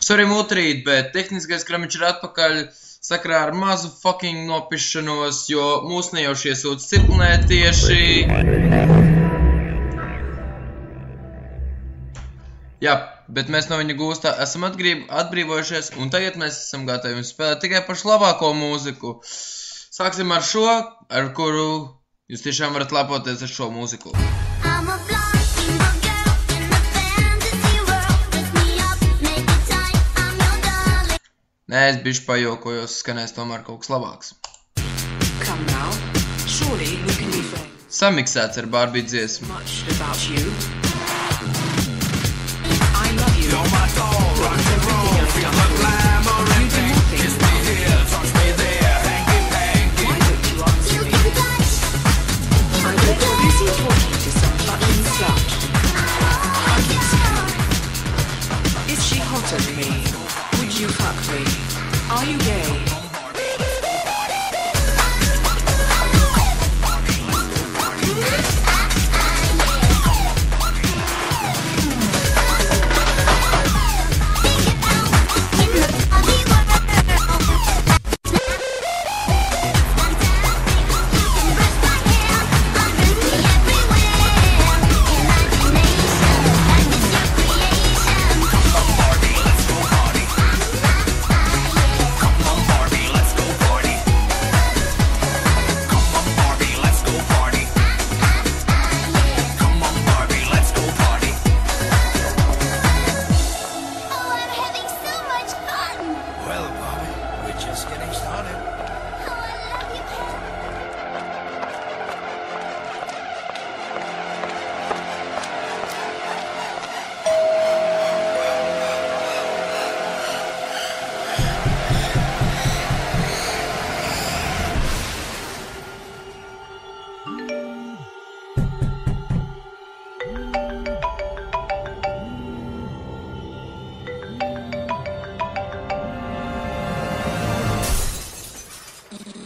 Sorry, mutrīt, bet tehniskais kramiņš ir atpakaļ sakarā ar mazu fucking nopišanos, jo mūs nejauši iesūdz ciklnē tieši... Jā, bet mēs no viņa gūstā esam atbrīvojušies, un tagad mēs esam gatavi jums spēlēt tikai pašu labāko mūziku. Sāksim ar šo, ar kuru jūs tiešām varat lepoties ar šo mūziku. Nē, es bišķi pajokojos, skanēs tomēr kaut kas labāks. Samiksēts ar Barbie dziesmu. Is she hotter than me? Would you fuck me? Are you gay?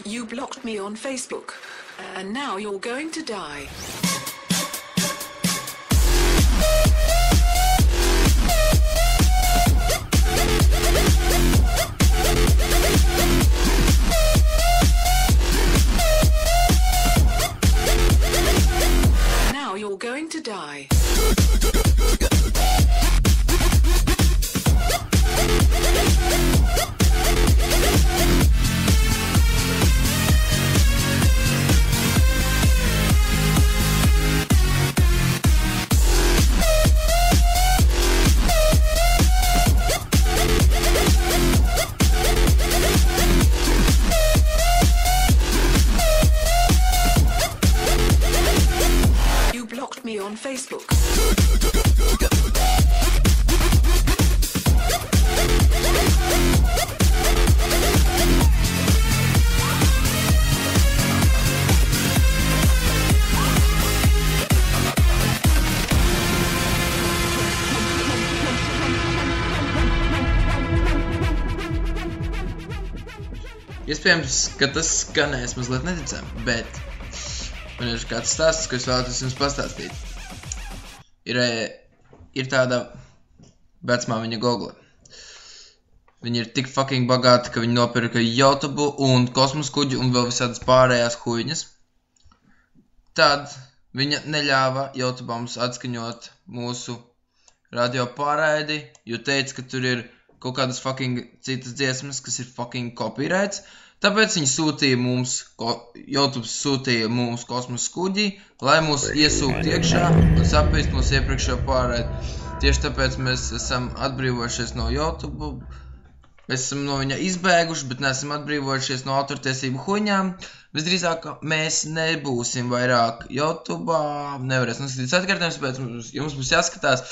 You blocked me on Facebook, and now you're going to die. Now you're going to die. On Facebook. Iespējams, ka tas skanēs mazliet neticami, bet man ir kāds stāsts, ko es vēlētos jums pastāstīt. Ir tāda vecmāmiņa Google. Viņa ir tik fucking bagāta, ka viņa nopirka YouTube un kosmosa kuģi un vēl visādas pārējās huiņas. Tad viņa neļāva YouTube mums atskaņot mūsu radio pārraidi, jo teica, ka tur ir kaut kādas fucking citas dziesmas, kas ir fucking copyrights. Tāpēc viņi sūtīja mums, YouTube sūtīja mums kosmosa kuģi, lai mūs iesūkt iekšā un sapīst mūsu iepriekšējo pārraidi. Tieši tāpēc mēs esam atbrīvojušies no YouTube. Mēs esam no viņa izbēguši, bet neesam atbrīvojušies no autortiesību huņām. Visdrīzāk mēs nebūsim vairāk YouTube, nevarēs noskatīt atkārtojumus, tāpēc jums būs jāskatās.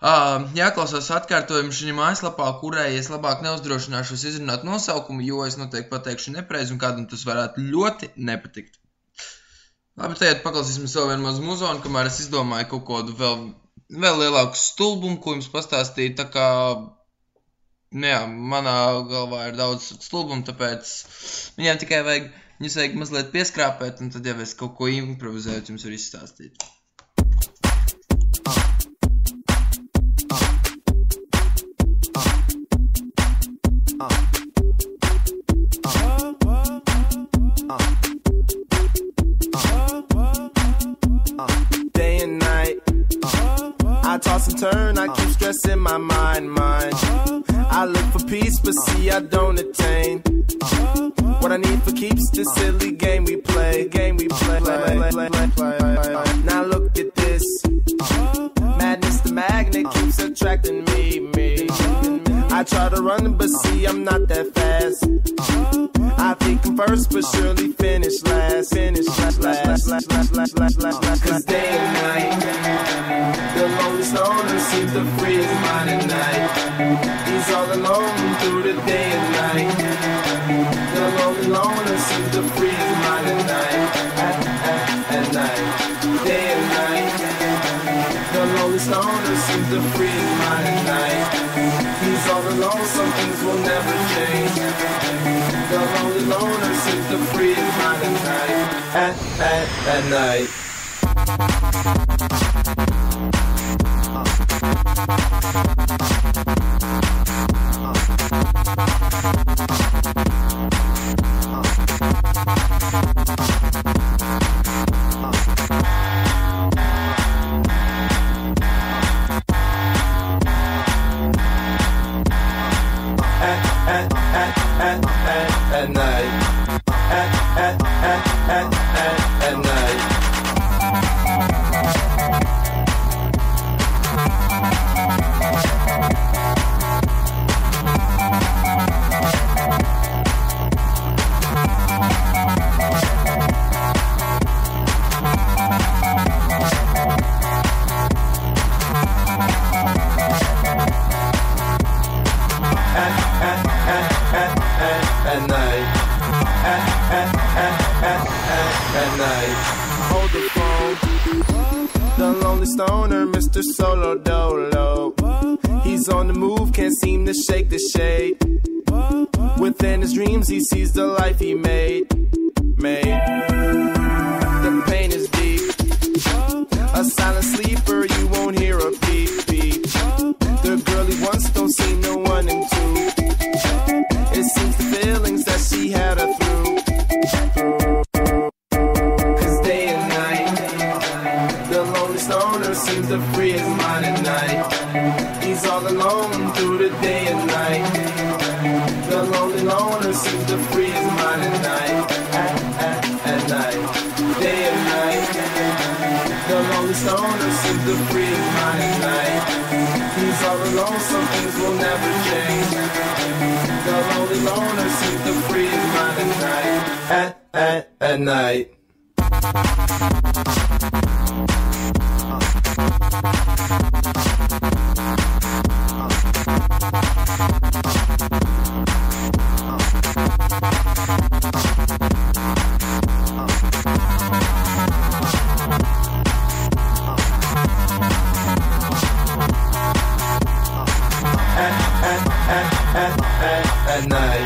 Jāklausās atkārtojumu šī mājaslapā, kurai es labāk neuzdrošināšos izrunāt nosaukumu, jo es noteikti pateikšu nepreizi un kādam tas varētu ļoti nepatikt. Labi, tagad paklausīsimies vēl vienu mazu muzonu, kamēr es izdomāju kaut kādu vēl lielāku stulbumu, ko jums pastāstīju, tā kā, jā, manā galvā ir daudz stulbumu, tāpēc viņiem tikai viņus vajag mazliet pieskrāpēt, un tad jau es kaut ko improvizējot jums var izstāstīt. my mind. I look for peace, but see I don't attain. What I need for keeps this silly game we play. Now look at this. Madness, the magnet keeps attracting me. I try to run, but see I'm not that fast. I think I'm first, but surely finish last. Cause day and night, the lonely stoner seems to free his mind at night. He's all alone through the day and night. The lonely loner seems to free his mind at night. At night, day and night. The lonely stoner seems to free his mind at night. He's all alone, some things will never change. The lonely loner seems to free his mind at night. At night. At night. At night. At night. At night. Hold the phone. The lonely stoner, Mr. Solo Dolo. He's on the move, can't seem to shake the shade. Within his dreams, he sees the life he made. The pain is deep. A silent sleeper, you won't hear a beep. The girl he wants don't see no one in two. It seems the feelings that she had her through. Cause day and night, the lonely stoner seems to free his mind at night. He's all alone through the day and night. The lonely loner seems to free his mind at night. At night, day and night. The lonely stoner seems to free his mind at night. He's all alone, some things will never change. The lonely loner seems to free his mind at night. At night. At night. At night.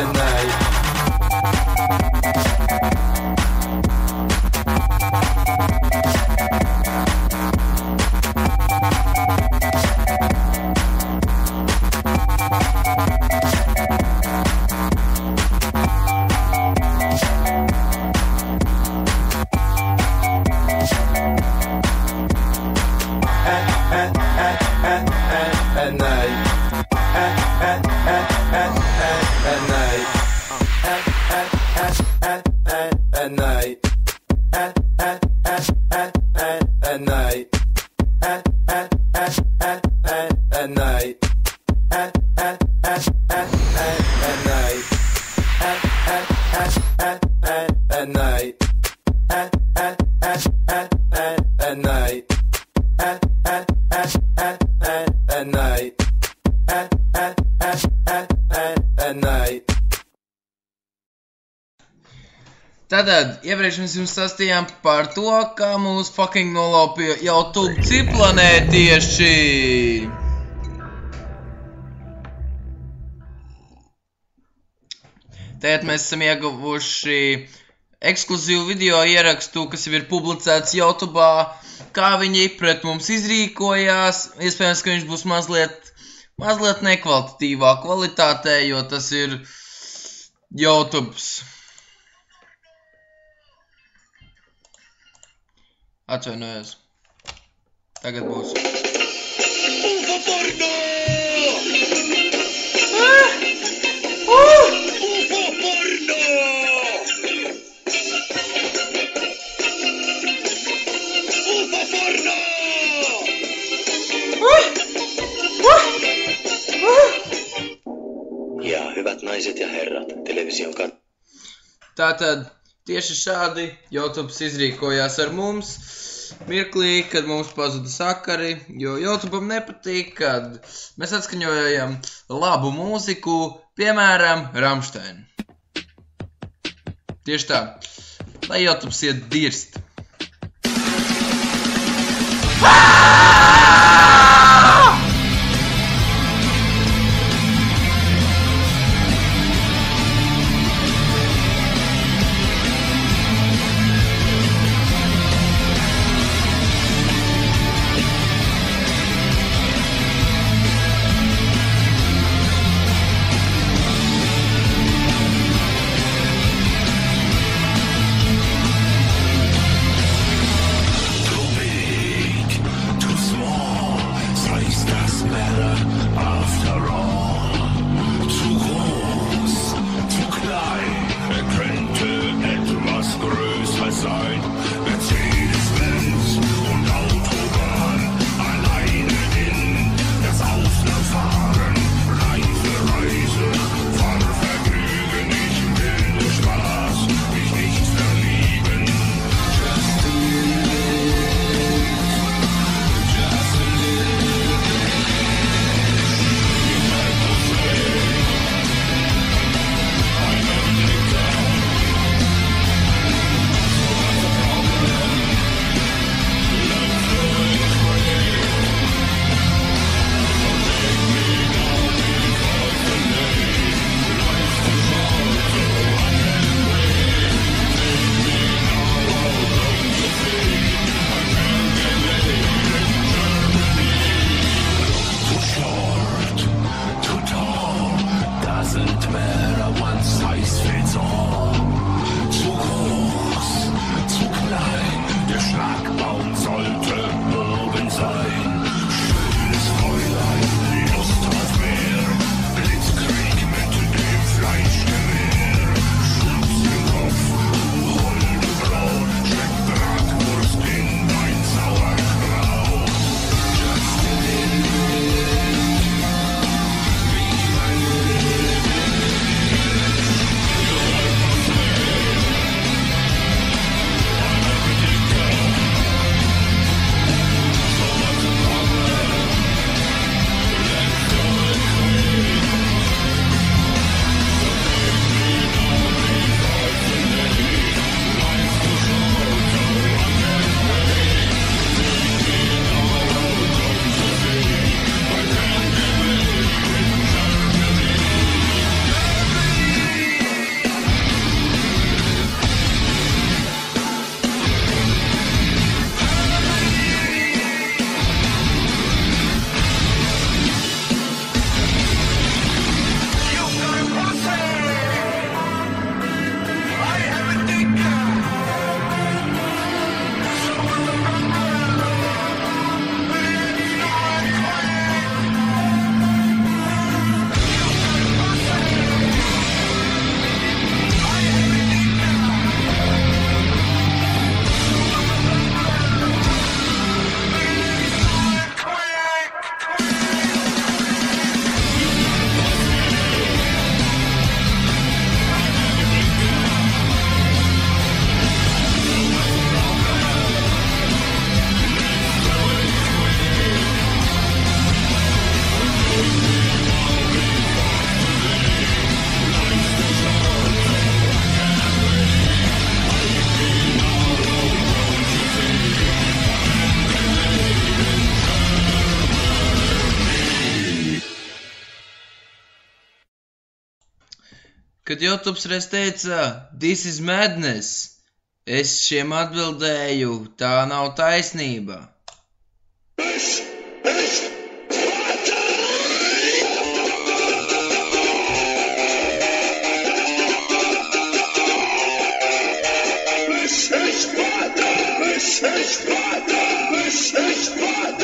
At night. Tātad, iepriekš mēs jums stāstījām par to, kā mūs fucking nolaupīja YouTube ciplanētieši. Tagad mēs esam ieguvuši ekskluzīvu video ierakstu, kas jau ir publicēts YouTube'ā, kā viņi pret mums izrīkojās. Iespējams, ka viņš būs mazliet nekvalitatīvā kvalitātē, jo tas ir YouTube's. Atvainojos. Tagad būs. UFO porno! UFO porno! UFO porno! Ja hyvät naiset ja herrat, television Tātad tieši šādi YouTube izrīkojās ar mums mirklī, kad mums pazuda sakari, jo YouTube nepatīk, kad mēs atskaņojam labu mūziku, piemēram, Rammstein. Tieši tā, lai YouTube iet dirst. Kad YouTube reiz teica, this is madness, es šiem atbildēju, tā nav taisnība. Es ist Sparta!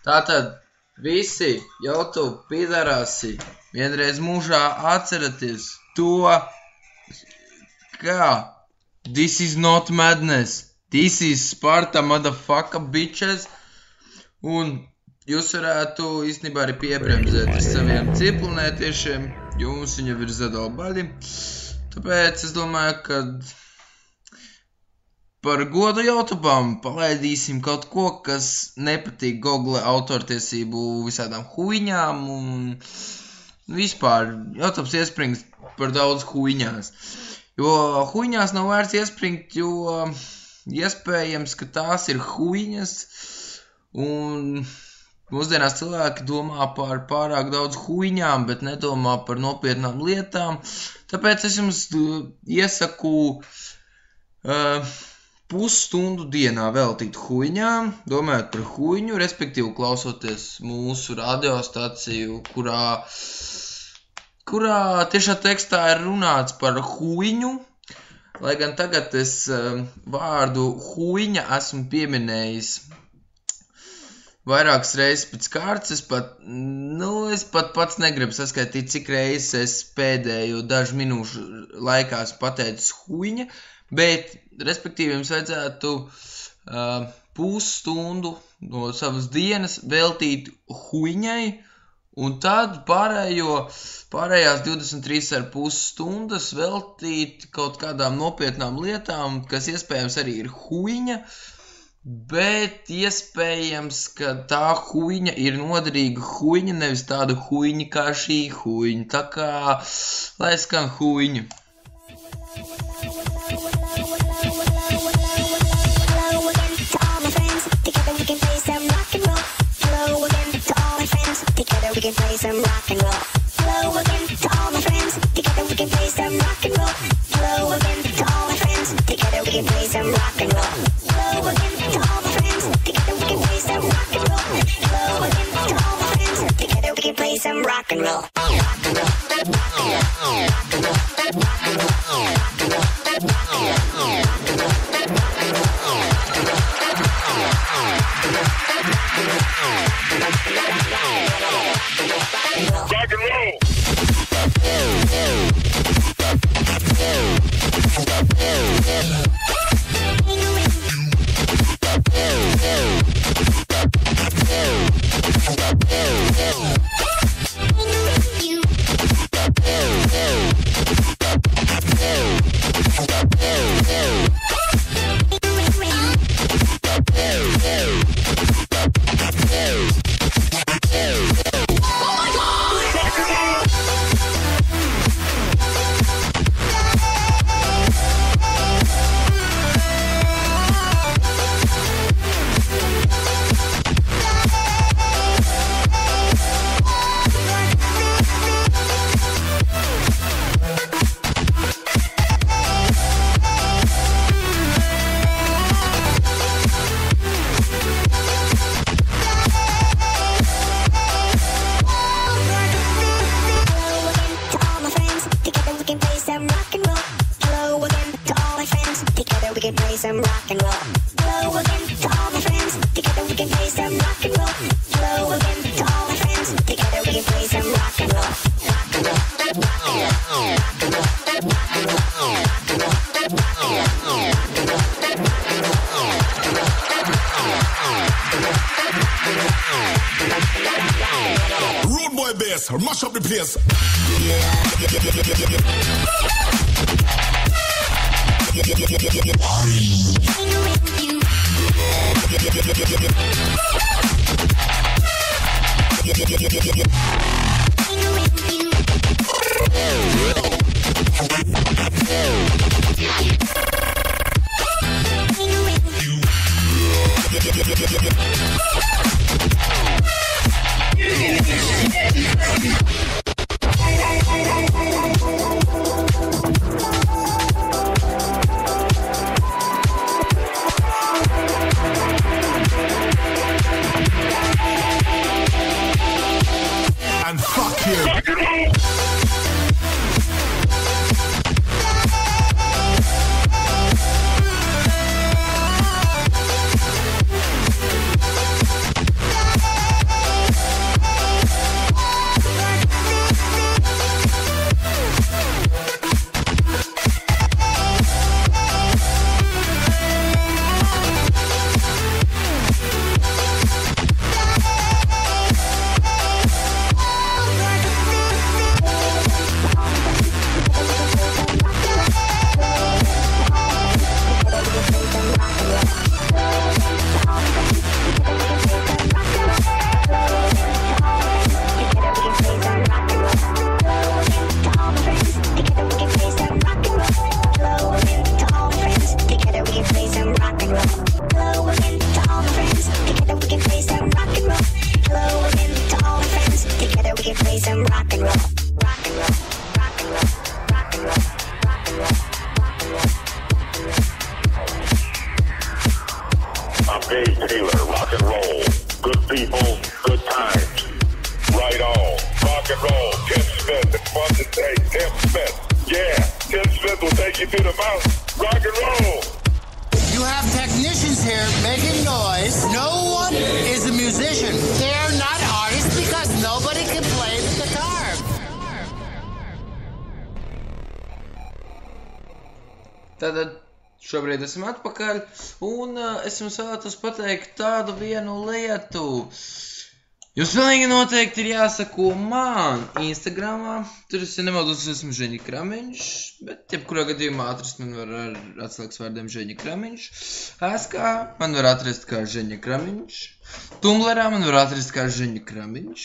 Tātad visi YouTube pidarasi vienreiz mūžā atceraties to, ka this is not madness, this is Sparta motherfucker bitches, un jūs varētu īstenībā arī piebremzēt ar saviem ciplunētiešiem, jo mums viņu ir zadalbaļi, tāpēc es domāju, ka par godu YouTube'am palaidīsim kaut ko, kas nepatīk Google autortiesību visādām huiņām un vispār YouTube's iespringst par daudz huiņās. Jo huiņās nav vērts iespringt, jo iespējams, ka tās ir huiņas un mūsdienās cilvēki domā par pārāk daudz huiņām, bet nedomā par nopietnām lietām. Tāpēc es jums iesaku pusstundu dienā veltīt huiņām, domājot par huiņu, respektīvi klausoties mūsu radiostaciju, kurā tiešā tekstā ir runāts par huiņu, lai gan tagad es vārdu huiņa esmu pieminējis vairākas reizes pēc kārtas, es pat pats negribu saskaitīt, cik reizes es pēdējo dažu minūšu laikā pateicis huiņa, bet, respektīvi, jums vajadzētu pusstundu no savas dienas veltīt huiņai, un tad pārējās 23,5 stundas veltīt kaut kādām nopietnām lietām, kas iespējams arī ir huiņa, bet iespējams, ka tā huiņa ir noderīga huiņa, nevis tāda huiņa kā šī huiņa. Tā kā, lai skan huiņa. We can play some rock and roll. Hello again to all my friends. Together we can play some rock and roll. Hello again to all my friends. Together we can play some rock and roll. Hello again to all my friends. Together we can play some rock and roll. Hello again to all my friends. Together we can play some rock and roll. Rock and roll. Rock and roll. Rock and roll. Rock and roll. Rock and roll. Rude boy bass, mash up the place. Gay Taylor, rock and roll. Good people, good times. Right on. Rock and roll. Tim Smith. It's fun to say. Tim Smith. Yeah, Tim Smith will take you to the mountain. Rock and roll. You have technicians here making noise. No one is a musician. They're not artists because nobody can play the guitar. Tātad šobrīd esam atpakaļ, un es jums vēlētos pateikt tādu vienu lietu. Jūs pilnīgi noteikti ir jāsako man Instagramā, tur es nemaldos esmu Žeņa Kramiņš, bet jebkurā gadījumā atrast man var ar atslēgas vārdiem Žeņa Kramiņš. Ēskā man var atrast kā Žeņa Kramiņš, Tumblrā man var atrast kā Žeņa Kramiņš,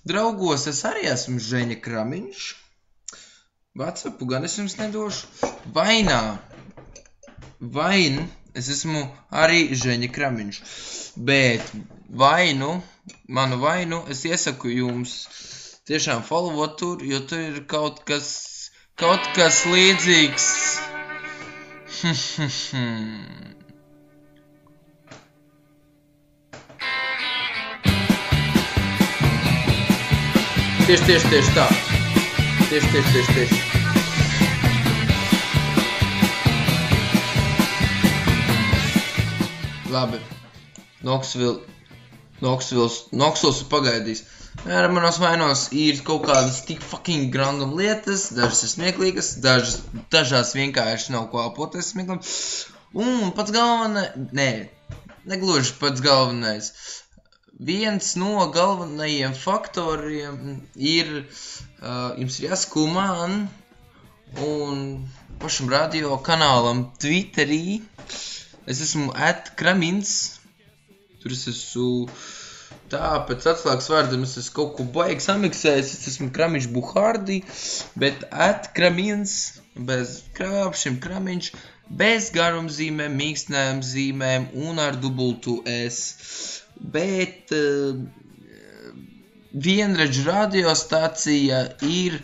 draugos es arī esmu Žeņa Kramiņš, WhatsAppu gan es jums nedošu, Vain es esmu arī Žeņa Kramiņš, bet manu vainu es iesaku jums tiešām followot tur, jo tur ir kaut kas līdzīgs. Tieši tā. Tieši. Labi. Knoxvils pagaidīs. Manos vainos ir kaut kādas tik fucking random lietas, dažas ir smieklīgas, dažās vienkārši nav ko apoties smieklīgi. Un pats galvenais, negluži pats galvenais. Viens no galvenajiem faktoriem ir, jums ir jāsako man un pašam radio kanālam Twitterī. Es esmu @Kramins. Tur es esmu tā, pēc atslēgas vārdiem es esmu kaut ko baigi samiksējis, es esmu Kramiņš Buhārdi, bet @Kramins, bez krāpšiem Kramiņš, bez garumzīmēm, mīkstnēm zīmēm un ar dubultu S. Bet vienradžu radiostācija ir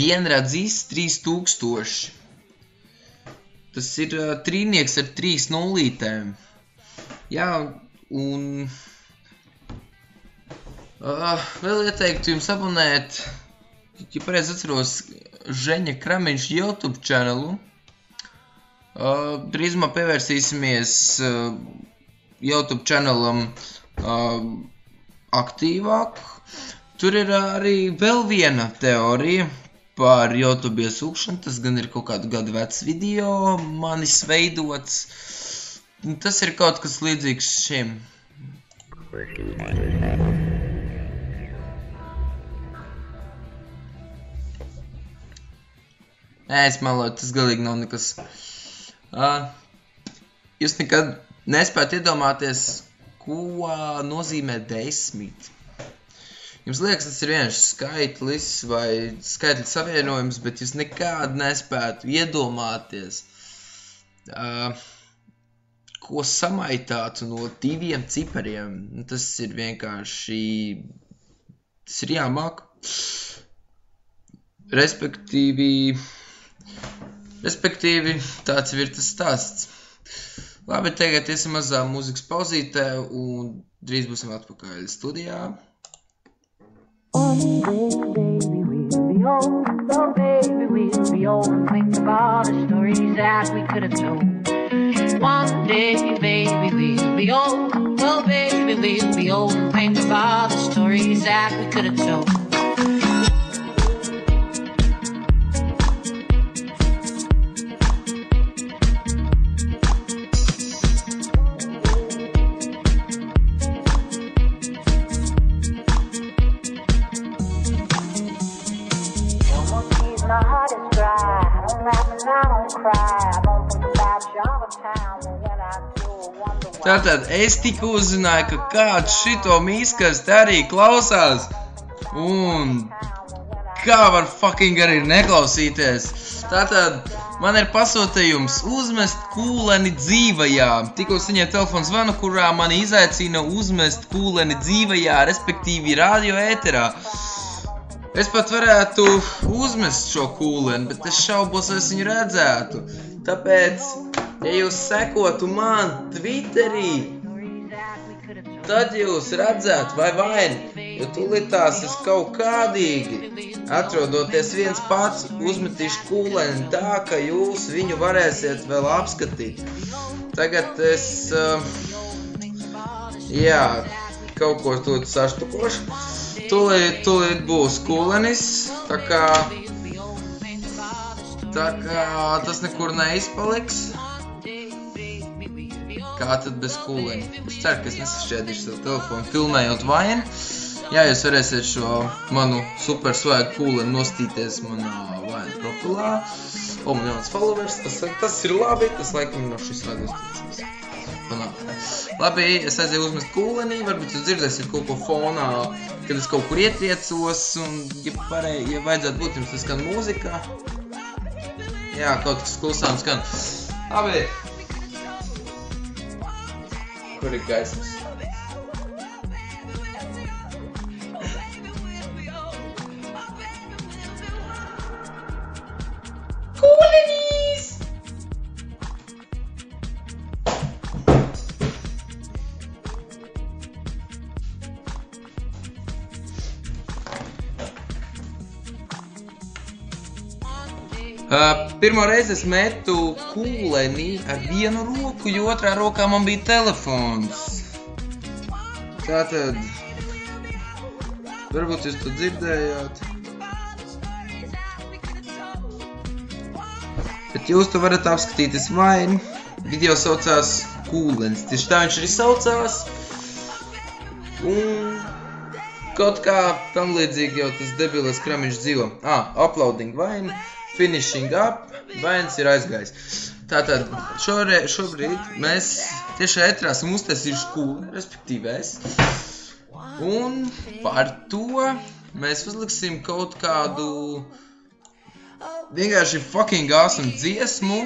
vienradzis 3000. Tas ir trīnieks ar 3 nulītēm. Jā, un vēl ieteiktu jums abonēt, ja pareizi atceros, Žeņa Kramiņš YouTube channelu. Drīzumā pievērsīsimies YouTube channelam aktīvāk. Tur ir arī vēl viena teorija par YouTube iesūkšanu. Tas gan ir kaut kādu gadu vecs video manis veidots. Tas ir kaut kas līdzīgs šim. Nē, es meloju, tas galīgi nav nekas. Jūs nekad nespējat iedomāties, ko nozīmē 10. Jums liekas, tas ir viens skaitlis vai skaitļu savienojums, bet jūs nekad nespētu iedomāties, ko samaitātu no 2 cipariem. Tas ir vienkārši, tas ir jāmāk. Respektīvi, tāds ir tas stāsts. Labi, tagad iesim mazā mūzikas pauzītē un drīz būsim atpakaļ studijā. One day, baby, we'll be old. Oh, baby, we'll be old and think of all the stories that we could have told. One day, baby, we'll be old. Oh, baby, we'll be old and think of all the stories that we could have told. Tātad es tikko uzzināju, ka kāds šito mīskastu arī klausās. Un kā var fucking arī neklausīties. Tātad man ir pasūtījums uzmest kūleni dzīvajā. Tikko saņēmu telefonu zvanu, kurā mani izaicina uzmest kūleni dzīvajā, respektīvi radio ēterā. Es pat varētu uzmest šo kūleni, bet es šaubos, es viņu redzētu. Tāpēc Ja jūs sekotu man Twitterī, tad jūs redzētu vai vaini, jo tūlītās es kaut kādīgi, atrodoties viens pats, uzmetīšu kūleni tā, ka jūs viņu varēsiet vēl apskatīt. Tagad es, kaut ko tūlīt saštukošu. Tūlīt būs kūlenis, tā kā tas nekur neizpaliks. Kā tad bez kūleņa? Es ceru, ka es nesašķēdīšu savu telefonu filmējot vaini. Jā, jūs varēsiet šo manu super swag kūleni nostīties manā vaina profilā. Man jauns followers, tas ir labi, tas laikam no šis radiostacijas. Labi, es aizēju uzmest kūlenī, varbūt jūs dzirdēsiet kaut ko fonā, kad es kaut kur ietriecos, un ja vajadzētu būt jums, tas skan mūzikā. Jā, kaut kas klusām skan. Labi. Kur ir gaismas? Kūlenīs! Pirmo reizi es metu kūleni ar vienu roku, jo otrā rokā man bija telefons. Tātad, varbūt jūs to dzirdējāt. Bet jūs to varat apskatīties vaini. Video saucās Kūlenis. Tieši tā viņš arī saucās. Un kaut kā tam līdzīgi jau tas debilais kramiņš dzīvo. Uploading vaini. Finishing up, vains ir aizgājis. Tātad, šobrīd mēs tieši ētrā esam uztaisījuši kūleni, respektīvi es. Un par to mēs uzliksim kaut kādu vienkārši fucking awesome dziesmu,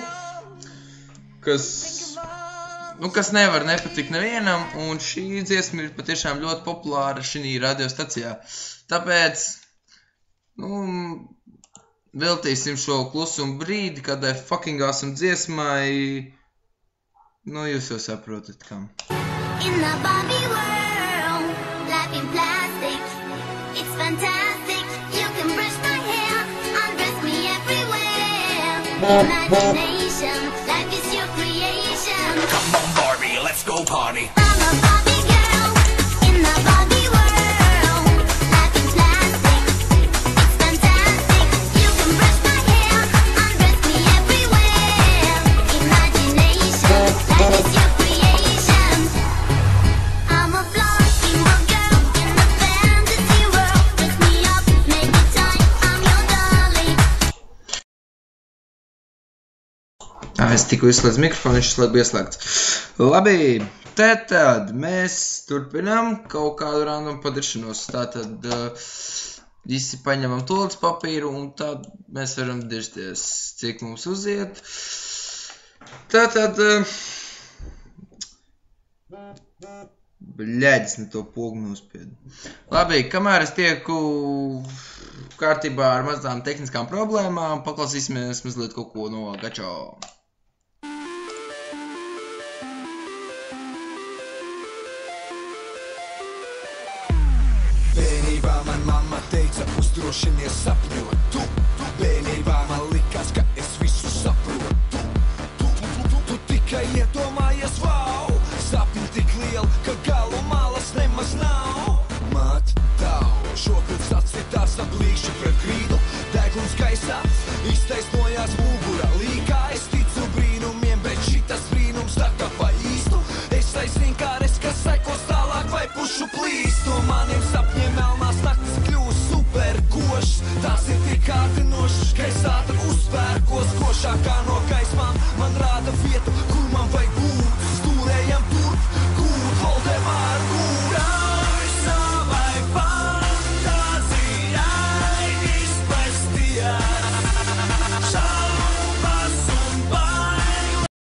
kas nevar nepatikt nevienam, un šī dziesma ir patiešām ļoti populāra šī radiostacijā. Tāpēc, veltīsim šo klusumu brīdi, kādai fucking awesome dziesmai, jūs jau saprotat, kam. In the Barbie world, life in plastic, it's fantastic. You can brush my hair, undress me everywhere. Imagination, life is your creation. Come on, Barbie, let's go party. I'm a Barbie girl, in the Barbie world, life in plastic, it's fantastic. You can brush my hair, undress me everywhere. Imagination, life is your creation. I'm a blonde girl in the fantasy world. Dress me up, make me tight, I'm your darling. Es tikko izslēdzu mikrofonu, viņš izslēdz bija ieslēgts. Labi, tad mēs turpinām kaut kādu random padaršanos. Tātad visi paņemam toaletes papīru un tad mēs varam dirsties, cik mums uziet. Tātad, bļēģis ne to pogu nospiedu. Labi, kamēr es tieku kārtībā ar mazām tehniskām problēmām, paklausīsimies mazliet kaut ko no Gačo. Bērnībā man mamma teica, uzdrošinies sapņot. Tu bērnībā man likās, ka es visu saprotu. Tu tikai iedomājies, wow, sapņi tik lieli, ka galu malas nemaz nav. Māt, tau, šopilds atcitās aplīši pret grīdu, deguns gaisā, iztaisnojās mugura, līkā es ticu brīnumiem, bet šitas brīnums tā kā pa īstu. Es aizvien kā res, kas sekos tālāk vai pušu plīst. No maniem sapņiem melnās naktis kļūst super košs. Tās ir tik kārdinošs, ka es ātri uzpērkos. Košākā no gaismām man rāda vietu, kur man vajag būt.